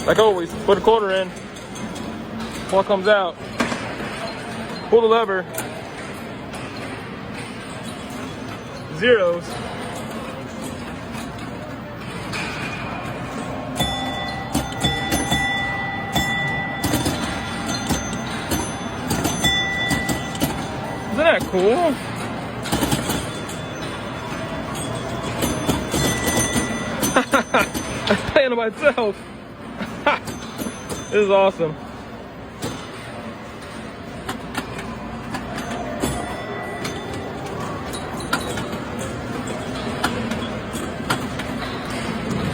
Like always, put a quarter in. Ball comes out. Pull the lever. Zeros. Isn't that cool? I'm playing on myself. This is awesome.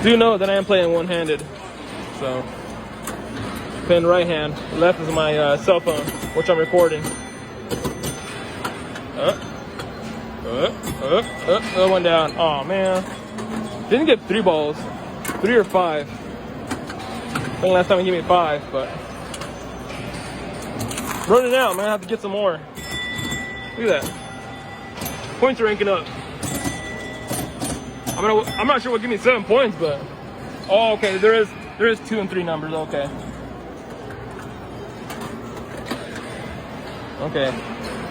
Do know that I am playing one-handed, so playing right hand. Left is my cell phone, which I'm recording. One down. Oh man, didn't get 3 balls, 3 or 5. I think last time he gave me 5, but running out, man. I have to get some more. Look at that. Points are ranking up. I'm not sure what give me 7 points, but oh, okay. There is 2 and 3 numbers. Okay. Okay.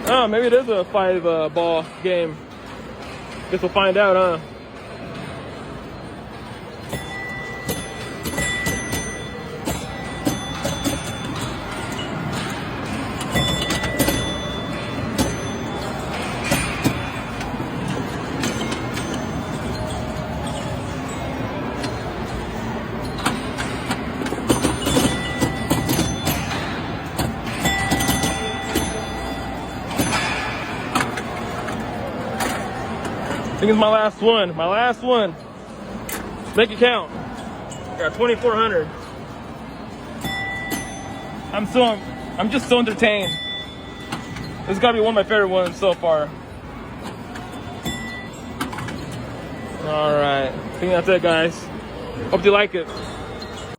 Oh, maybe it is a 5 ball game. Guess we'll find out, huh? I think it's my last one. My last one. Make it count. Got 2,400. I'm just so entertained. This has got to be one of my favorite ones so far. All right. I think that's it, guys. Hope you like it.